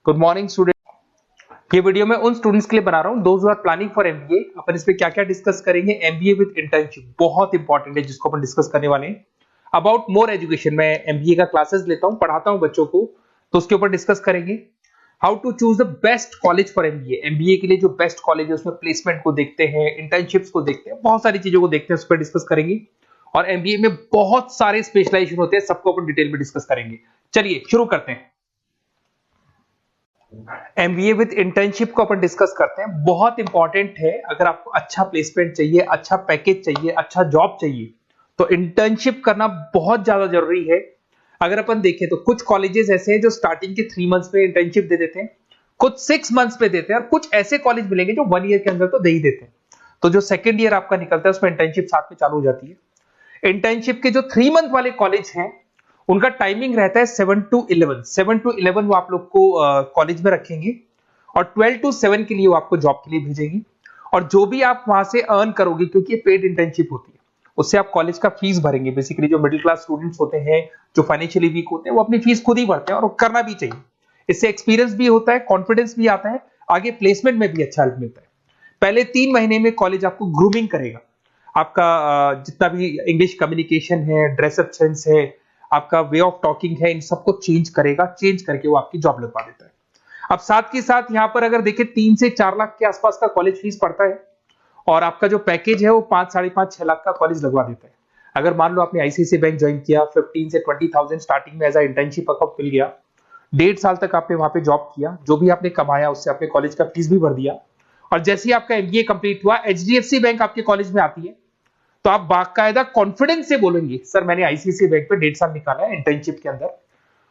Good morning student. ये video मैं उन स्टूडेंट्स के लिए बना रहा हूं those who are planning for MBA. अपन इस पे क्या क्या डिस्कस करेंगे। एमबीए विद इंटर्नशिप बहुत इंपॉर्टेंट है जिसको अपन डिस्कस करने वाले हैं। अबाउट मोर एजुकेशन, मैं एमबीए का क्लासेस लेता हूं, पढ़ाता हूं बच्चों को, तो उसके ऊपर डिस्कस करेंगे। How to choose the best college for MBA. MBA के लिए जो बेस्ट कॉलेज है उसमें प्लेसमेंट को देखते हैं, इंटर्नशिप्स को देखते हैं, बहुत सारी चीजों को देखते हैं, उस पर डिस्कस करेंगे। और एमबीए में बहुत सारे स्पेशलाइजेशन होते हैं, सबको अपन डिटेल में डिस्कस करेंगे। चलिए शुरू करते हैं। एमबीए विद इंटर्नशिप को अपन डिस्कस करते हैं। बहुत इंपॉर्टेंट है, अगर आपको अच्छा प्लेसमेंट चाहिए, अच्छा पैकेज चाहिए, अच्छा जॉब चाहिए, तो इंटर्नशिप करना बहुत ज्यादा जरूरी है। अगर अपन देखें तो कुछ कॉलेजेस ऐसे हैं जो स्टार्टिंग के 3 मंथ्स में इंटर्नशिप दे देते हैं, कुछ 6 मंथ्स में देते हैं, और कुछ ऐसे कॉलेज मिलेंगे जो 1 ईयर के अंदर तो दे ही देते हैं। तो जो सेकेंड ईयर आपका निकलता है उसमें इंटर्नशिप साथ में चालू हो जाती है। इंटर्नशिप के जो 3 मंथ वाले कॉलेज हैं उनका टाइमिंग रहता है 7 to 11। 7 to 11 वो आप लोग को कॉलेज में रखेंगे, और 12 to 7 के लिए वो आपको जॉब के लिए भेजेंगे। और जो भी आप वहां से अर्न करोगे, क्योंकि ये पेड इंटर्नशिप होती है, उससे आप कॉलेज का फीस भरेंगे। बेसिकली जो मिडिल क्लास स्टूडेंट्स होते हैं, जो फाइनेंशियली वीक होते हैं, वो अपनी फीस खुद ही भरते हैं, और करना भी चाहिए। इससे एक्सपीरियंस भी होता है, कॉन्फिडेंस भी आता है, आगे प्लेसमेंट में भी अच्छा हेल्प मिलता है। पहले 3 महीने में कॉलेज आपको ग्रूमिंग करेगा। आपका जितना भी इंग्लिश कम्युनिकेशन है, ड्रेसअप सेंस है, आपका वे ऑफ टॉकिंग है, इन सबको चेंज करेगा। चेंज करके वो आपकी जॉब लगवा देता है। अब साथ के साथ यहां पर अगर देखें 3 से 4 लाख के आसपास का कॉलेज फीस पड़ता है, और आपका जो पैकेज है वो 5, 5.5, 6 लाख का कॉलेज लगवा देता है। अगर मान लो आपने आईसीआईसीआई बैंक ज्वाइन किया, 15 से 20,000 स्टार्टिंग में एज अ इंटर्नशिप अकाउंट मिल गया, 1.5 साल तक आपने वहां पे जॉब किया, जो भी आपने कमाया उससे आपने कॉलेज का फीस भी भर दिया, और जैसे ही आपका एमबीए कंप्लीट हुआ, एचडीएफसी बैंक आपके कॉलेज में आती है, तो आप बाकायदा कॉन्फिडेंस से बोलेंगे सर मैंने आईसीआईसीआई बैंक पे 1.5 साल निकाला है इंटर्नशिप के अंदर,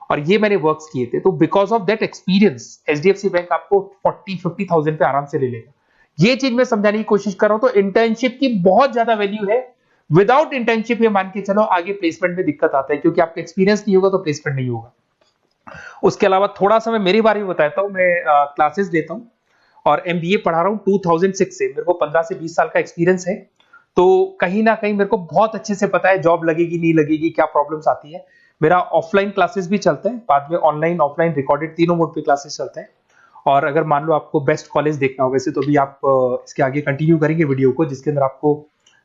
और ये मैंने वर्क्स किए थे। तो because of that experience HDFC bank आपको 40-50,000 पे आराम से ले लेगा। ये चीज मैं समझाने की कोशिश कर रहा हूं। तो इंटर्नशिप की बहुत ज्यादा वैल्यू है। विदाउट इंटर्नशिप ये मान के चलो आगे प्लेसमेंट में दिक्कत आता है, क्योंकि आपका एक्सपीरियंस नहीं होगा तो प्लेसमेंट नहीं होगा। उसके अलावा थोड़ा सा मैं मेरे बारे में बताता हूँ। मैं क्लासेस लेता हूँ और एमबीए पढ़ा रहा हूँ 2006 से। मेरे को 15 से 20 साल का एक्सपीरियंस है, तो कहीं ना कहीं मेरे को बहुत अच्छे से पता है जॉब लगेगी नहीं लगेगी, क्या प्रॉब्लम्स आती है। मेरा ऑफलाइन क्लासेस भी चलते हैं, बाद में ऑनलाइन ऑफलाइन रिकॉर्डेड तीनों मोड पे क्लासेस चलते हैं। और अगर मान लो आपको बेस्ट कॉलेज देखना हो, वैसे तो भी आप इसके आगे कंटिन्यू करेंगे वीडियो को, जिसके अंदर आपको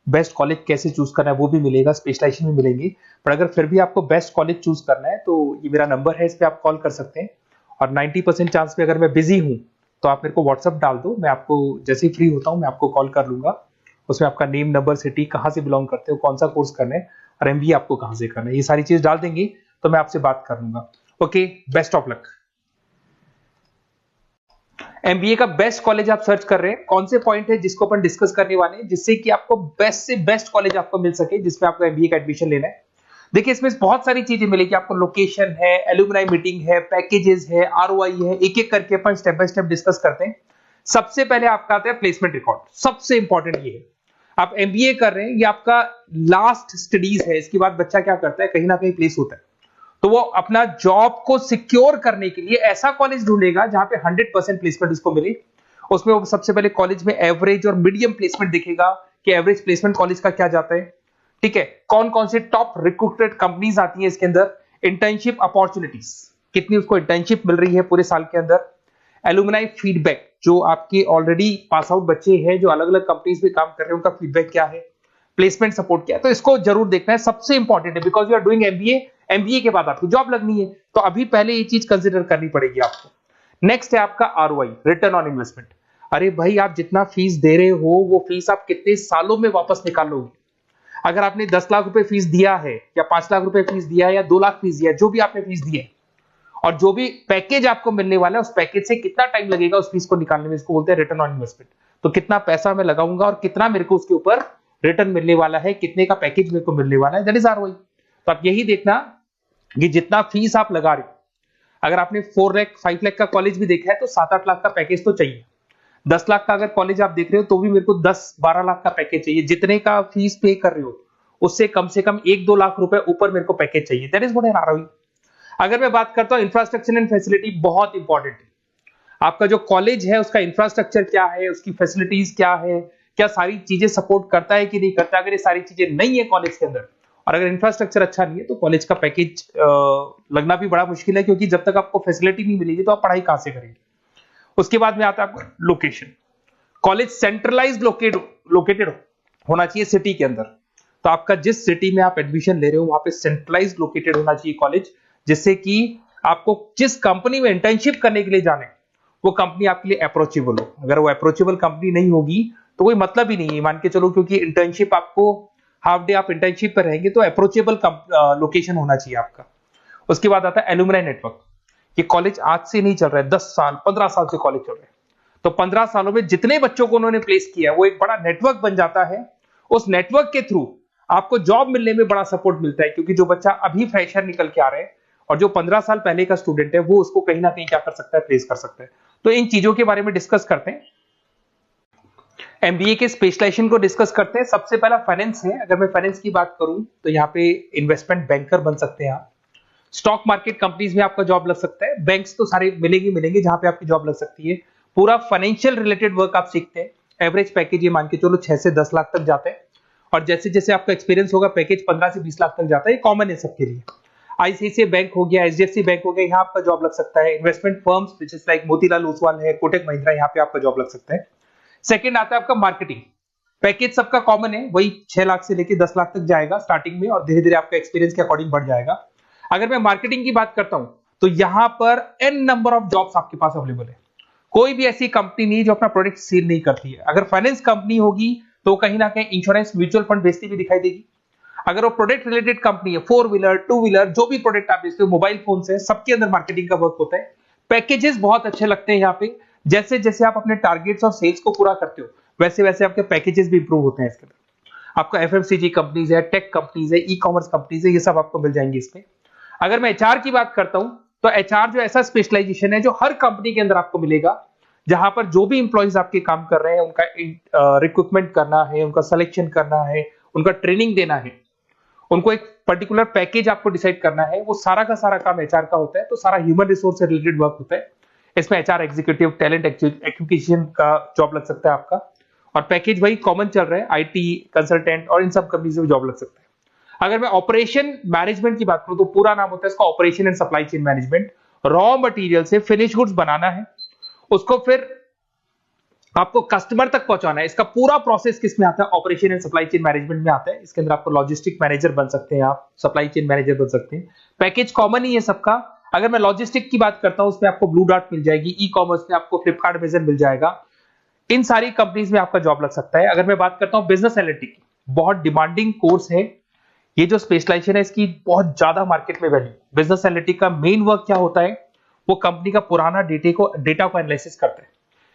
बेस्ट कॉलेज कैसे चूज करना है वो भी मिलेगा, स्पेशलाइजेशन भी मिलेंगे। पर अगर फिर भी आपको बेस्ट कॉलेज चूज करना है तो ये मेरा नंबर है, इस पर आप कॉल कर सकते हैं। और 90% चांस पे अगर मैं बिजी हूँ तो आप मेरे को व्हाट्सअप डाल दो, मैं आपको जैसे ही फ्री होता हूँ मैं आपको कॉल कर लूंगा। उसमें आपका नेम, नंबर, सिटी, कहाँ से बिलोंग करते हो, कौन सा कोर्स करना है, और एमबीए आपको कहाँ से करना है, ये सारी चीज डाल देंगे तो मैं आपसे बात कर लूंगा। Okay, best of luck. MBA का बेस्ट कॉलेज आप सर्च कर रहे हैं, कौन से पॉइंट है जिसको अपन डिस्कस करने वाले हैं, जिससे कि आपको बेस्ट से बेस्ट कॉलेज आपको मिल सके जिसमें आपको एमबीए का एडमिशन लेना है। देखिए इसमें बहुत सारी चीजें मिलेगी आपको। लोकेशन है, एलुमनाई मीटिंग है, पैकेजेस है, आरओआई है, एक एक करके अपन स्टेप बाय स्टेप डिस्कस करते हैं। सबसे पहले आपका आता है प्लेसमेंट रिकॉर्ड। सबसे इंपॉर्टेंट ये है, आप एमबीए कर रहे हैं, ये आपका लास्ट स्टडीज है। इसके बाद बच्चा क्या करता है, कहीं ना कहीं प्लेस होता है, तो वो अपना जॉब को सिक्योर करने के लिए ऐसा कॉलेज ढूंढेगा जहां पे 100% प्लेसमेंट उसको मिले। उसमें वो सबसे पहले कॉलेज में एवरेज और मीडियम प्लेसमेंट देखेगा कि एवरेज प्लेसमेंट कॉलेज का क्या जाता है, ठीक है। कौन कौन से टॉप रिक्रूटेड कंपनीज आती है इसके अंदर, इंटर्नशिप अपॉर्चुनिटीज कितनी उसको इंटर्नशिप मिल रही है पूरे साल के अंदर, एलुमनाई फीडबैक, जो आपके ऑलरेडी पास आउट बच्चे हैं जो अलग अलग कंपनीज में काम कर रहे हैं उनका फीडबैक क्या है, प्लेसमेंट सपोर्ट क्या है। तो इसको जरूर देखना है, सबसे इंपॉर्टेंट है, because you are doing MBA. MBA के बाद आपको जॉब लगनी है, तो अभी पहले ये चीज कंसिडर करनी पड़ेगी आपको। नेक्स्ट है आपका आरओआई, रिटर्न ऑन इन्वेस्टमेंट। अरे भाई, आप जितना फीस दे रहे हो वो फीस आप कितने सालों में वापस निकालोगे। अगर आपने 10 लाख रुपए फीस दिया है, या 5 लाख रुपए फीस दिया है, या 2 लाख फीस दिया है, जो भी आपने फीस दी है, और जो भी पैकेज आपको मिलने वाला है उस पैकेज से कितना टाइम लगेगा उस फीस को निकालने में, इसको बोलते हैं रिटर्न ऑन इन्वेस्टमेंट। तो कितना पैसा मैं लगाऊंगा और कितना मेरे को उसके ऊपर रिटर्न मिलने वाला है, कितने का पैकेज मेरे को मिलने वाला है, दैट इज आरओआई। तो आप यही देखना कि जितना फीस आप लगा रहे हो, अगर आपने 4 लाख 5 लाख का कॉलेज भी देखा है तो 7-8 लाख का पैकेज तो चाहिए। 10 लाख का अगर कॉलेज आप देख रहे हो तो भी मेरे को 10-12 लाख का पैकेज चाहिए। जितने का फीस पे कर रहे हो उससे कम से कम 1-2 लाख रुपए ऊपर मेरे को पैकेज चाहिए, that is what an ROI. अगर मैं बात करता हूं इंफ्रास्ट्रक्चर एंड फैसिलिटी, बहुत इंपॉर्टेंट है। आपका जो कॉलेज है उसका इंफ्रास्ट्रक्चर क्या है, उसकी फैसिलिटीज क्या है, क्या सारी चीजें सपोर्ट करता है कि नहीं करता। अगर ये सारी चीजें नहीं है कॉलेज के अंदर और अगर इंफ्रास्ट्रक्चर अच्छा नहीं है तो कॉलेज का पैकेज लगना भी बड़ा मुश्किल है, क्योंकि जब तक आपको फैसिलिटी नहीं मिलेगी तो आप पढ़ाई कहां से करेंगे। उसके बाद में आता है आपका लोकेशन। कॉलेज सेंट्रलाइज लोकेटेड होना चाहिए सिटी के अंदर। तो आपका जिस सिटी में आप एडमिशन ले रहे हो वहां पे सेंट्रलाइज लोकेटेड होना चाहिए कॉलेज, जिससे कि आपको जिस कंपनी में इंटर्नशिप करने के लिए जाने वो कंपनी आपके लिए अप्रोचेबल हो। अगर वो अप्रोचेबल कंपनी नहीं होगी तो कोई मतलब ही नहीं है, मान के चलो, क्योंकि इंटर्नशिप आपको हाफ डे आप इंटर्नशिप पर रहेंगे तो अप्रोचेबल लोकेशन होना चाहिए आपका। उसके बाद आता है एलुमनाई नेटवर्क। ये कॉलेज आज से नहीं चल रहा है, 10 साल 15 साल से कॉलेज चल रहा है। तो 15 सालों में जितने बच्चों को उन्होंने प्लेस किया वो एक बड़ा नेटवर्क बन जाता है। उस नेटवर्क के थ्रू आपको जॉब मिलने में बड़ा सपोर्ट मिलता है, क्योंकि जो बच्चा अभी फ्रेशर निकल के आ रहे हैं और जो 15 साल पहले का स्टूडेंट है वो उसको कहीं ना कहीं क्या कर सकता है, प्लेस कर सकता है। तो इन चीजों के बारे में डिस्कस करते हैं। एमबीए के स्पेशलाइजेशन को डिस्कस करते हैं। सबसे पहला फाइनेंस है। अगर मैं फाइनेंस की बात करूं तो यहाँ पे इन्वेस्टमेंट बैंकर बन सकते हैं आप। स्टॉक मार्केट कंपनीज में आपका जॉब लग सकता है। बैंक्स तो सारे मिलेंगे जहां पे आपकी जॉब लग सकती है। पूरा फाइनेंशियल रिलेटेड वर्क आप सीखते हैं। एवरेज पैकेज ये मान के चलो 6 से 10 लाख तक जाते हैं, और जैसे जैसे आपका एक्सपीरियंस होगा पैकेज 15 से 20 लाख तक जाता है। ये कॉमन है सबके लिए। आईसीआईसीआई बैंक हो गया, एचडीएफसी बैंक हो गया, यहाँ आपका जॉब लग सकता है। Investment firms which is like Motilal Oswal है, कोटक महिंद्रा, यहाँ पे आपका जॉब लग सकता है। सेकंड आता है आपका मार्केटिंग। पैकेज सबका कॉमन है, वही 6 लाख से लेके 10 लाख तक जाएगा स्टार्टिंग में, और धीरे धीरे आपका एक्सपीरियंस के अकॉर्डिंग बढ़ जाएगा। अगर मैं मार्केटिंग की बात करता हूं तो यहां पर एन नंबर ऑफ जॉब्स आपके पास अवेलेबल है। कोई भी ऐसी कंपनी नहीं जो अपना प्रोडक्ट सेल नहीं करती है। अगर फाइनेंस कंपनी होगी तो कहीं ना कहीं इंश्योरेंस म्यूचुअल फंड बेचती भी दिखाई देगी। अगर वो प्रोडक्ट रिलेटेड कंपनी है, 4 व्हीलर 2 व्हीलर जो भी प्रोडक्ट आप बेचते हो, मोबाइल फोन से, सबके अंदर मार्केटिंग का वर्क होता है। पैकेजेस बहुत अच्छे लगते हैं यहाँ पे। जैसे जैसे आप अपने टारगेट्स और सेल्स को पूरा करते हो वैसे वैसे आपके पैकेजेस भी इंप्रूव होते हैं इसके अंदर। आपको एफएमसीजी कंपनीज है, टेक कंपनीज है, ई कॉमर्स कंपनीज है, ये सब आपको मिल जाएंगे इसमें। अगर मैं एचआर की बात करता हूं तो एचआर जो ऐसा स्पेशलाइजेशन है जो हर कंपनी के अंदर आपको मिलेगा, जहां पर जो भी इंप्लॉइज आपके काम कर रहे हैं उनका रिक्रूटमेंट करना है, उनका सिलेक्शन करना है, उनका ट्रेनिंग देना है, उनको एक पर्टिकुलर पैकेज आपको डिसाइड करना है, वो सारा का सारा काम एचआर का होता है। तो सारा ह्यूमन रिसोर्स से रिलेटेड वर्क होता है। इसमें एचआर एग्जीक्यूटिव, टैलेंट एक्विजिशन का जॉब लग सकता है आपका, और पैकेज वही कॉमन चल रहा है, आईटी कंसल्टेंट और इन सब कंपनीज में जॉब लग सकता है। अगर मैं ऑपरेशन मैनेजमेंट की बात करूं तो पूरा नाम होता है इसका operation and supply chain management. Raw material से फिनिश गुड्स बनाना है, उसको फिर आपको कस्टमर तक पहुंचाना है। इसका पूरा प्रोसेस किस में आता है, operation and supply chain management में आता है। इसके अंदर आपको लॉजिस्टिक मैनेजर बन सकते हैं, आप सप्लाई चेन मैनेजर बन सकते हैं। पैकेज कॉमन ही है सबका। अगर मैं लॉजिस्टिक की बात करता हूं उसमें आपको ब्लू डॉट मिल जाएगी, ई कॉमर्स में आपको फ्लिपकार्ट अमेज़न मिल जाएगा। इन सारी कंपनीज में आपका जॉब लग सकता है। अगर मैं बात करता हूं बिजनेस एनालिटिक, बहुत डिमांडिंग कोर्स है ये जो स्पेशलाइजेशन है, इसकी बहुत ज्यादा मार्केट में वैल्यू। बिजनेस एनालिटिक का मेन वर्क क्या होता है, वो कंपनी का पुराना डेटा को एनालिसिस करते हैं,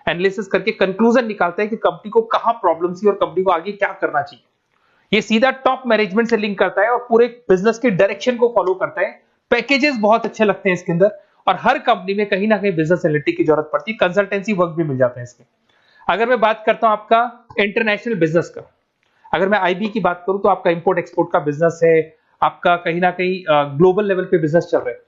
एनालिसिस करके कंक्लूजन निकालता है कि कंपनी को कहां प्रॉब्लम थी और कंपनी को आगे क्या करना चाहिए। ये सीधा टॉप मैनेजमेंट से लिंक करता है और पूरे बिजनेस के डायरेक्शन को फॉलो करता है। पैकेजेस बहुत अच्छे लगते हैं इसके अंदर, और हर कंपनी में कहीं ना कहीं बिजनेस एनालिटिक की जरूरत पड़ती है। कंसल्टेंसी वर्क भी मिल जाता है इसमें। अगर मैं बात करता हूं आपका इंटरनेशनल बिजनेस का, अगर मैं आईबी की बात करूं तो आपका इंपोर्ट एक्सपोर्ट का बिजनेस है, आपका कहीं ना कहीं ग्लोबल लेवल पे बिजनेस चल रहा है,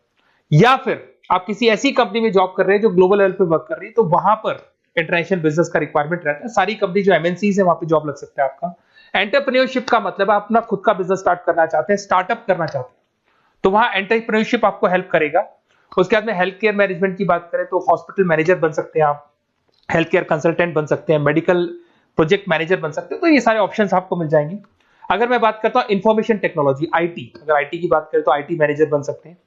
या फिर आप किसी ऐसी कंपनी में जॉब कर रहे हैं जो ग्लोबल लेवल पे वर्क कर रही है, तो वहां पर इंटरनेशनल बिजनेस का रिक्वायरमेंट रहता है। सारी कंपनी जो एमएनसीज है वहां पे जॉब लग सकता है आपका। एंटरप्रेन्योरशिप का मतलब आप अपना खुद का बिजनेस स्टार्ट करना चाहते हैं, स्टार्टअप करना चाहते हैं, तो वहां एंटरप्रेन्योरशिप आपको हेल्प करेगा। उसके बाद में हेल्थ केयर मैनेजमेंट की बात करें तो हॉस्पिटल मैनेजर बन सकते हैं आप, हेल्थ केयर कंसल्टेंट बन सकते हैं, मेडिकल प्रोजेक्ट मैनेजर बन सकते हैं। तो ये सारे ऑप्शंस आपको मिल जाएंगे। अगर मैं बात करता हूं इंफॉर्मेशन टेक्नोलॉजी, आईटी, अगर आईटी की बात करें तो आईटी मैनेजर बन सकते हैं।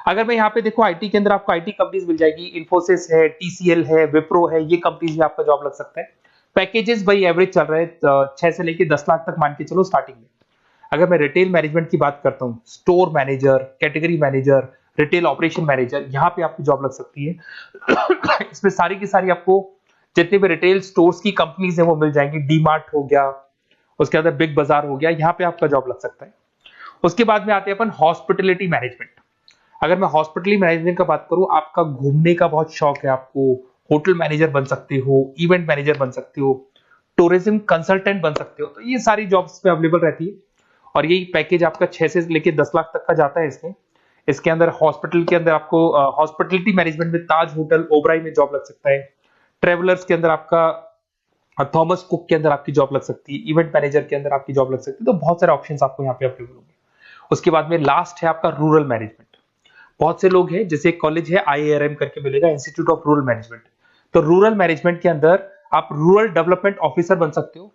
अगर मैं यहाँ पे देखो आईटी के अंदर आपको आईटी कंपनीज मिल जाएगी, इन्फोसिस है, टीसीएल है, विप्रो है, ये कंपनीज में आपका जॉब लग सकता है। पैकेजेस भाई एवरेज चल रहे हैं 6 से लेके 10 लाख तक मान के चलो स्टार्टिंग में। अगर मैं रिटेल मैनेजमेंट की बात करता हूँ, store manager, category manager, retail operation manager, यहाँ पे आपकी जॉब लग सकती है। इसमें सारी की सारी आपको जितने भी रिटेल स्टोर्स की कंपनीज है वो मिल जाएंगी। डीमार्ट हो गया, उसके बाद बिग बाजार हो गया, यहाँ पे आपका जॉब लग सकता है। उसके बाद में आते हैं अपन हॉस्पिटलिटी मैनेजमेंट। अगर मैं हॉस्पिटलिटी मैनेजमेंट का बात करूं, आपका घूमने का बहुत शौक है, आपको होटल मैनेजर बन सकते हो, इवेंट मैनेजर बन सकते हो, टूरिज्म कंसल्टेंट बन सकते हो, तो ये सारी जॉब्स पे अवेलेबल रहती है। और यही पैकेज आपका 6 से लेके 10 लाख तक का जाता है इसमें। इसके अंदर हॉस्पिटल के अंदर आपको हॉस्पिटलिटी मैनेजमेंट में ताज होटल, ओबराई में जॉब लग सकता है। ट्रेवलर्स के अंदर आपका थॉमस कुक के अंदर आपकी जॉब लग सकती है। इवेंट मैनेजर के अंदर आपकी जॉब लग सकती है। तो बहुत सारे ऑप्शंस आपको यहाँ पे अवेलेबल होंगे। उसके बाद में लास्ट है आपका रूरल मैनेजमेंट। बहुत से लोग हैं, जैसे एक कॉलेज है IIRM करके मिलेगा, इंस्टीट्यूट ऑफ रूरल मैनेजमेंट। तो रूरल मैनेजमेंट के अंदर आप रूरल डेवलपमेंट ऑफिसर बन सकते हो,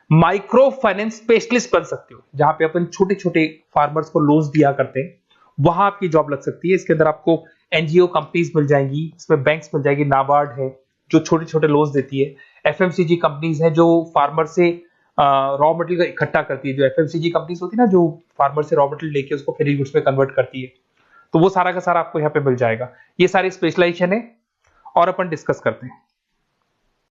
माइक्रो फाइनेंस स्पेशलिस्ट बन सकते हो, जहां पे अपन छोटे छोटे फार्मर्स को लोन्स दिया करते हैं, वहां आपकी जॉब लग सकती है। इसके अंदर आपको एनजीओ कंपनीज मिल जाएंगी, इसमें बैंक्स मिल जाएगी, नाबार्ड है जो छोटे छोटे लोन्स देती है, एफएमसीजी कंपनीज है जो फार्मर से रॉ मटेरियल का इकट्ठा करती है, जो एफएमसीजी कंपनीज होती है ना, जो फार्मर से रॉ मटेरियल लेके उसको फिनिश गुड्स में कन्वर्ट करती है, तो वो सारा का सारा आपको यहाँ पे मिल जाएगा। ये सारी स्पेशलाइजेशन है और अपन डिस्कस करते हैं।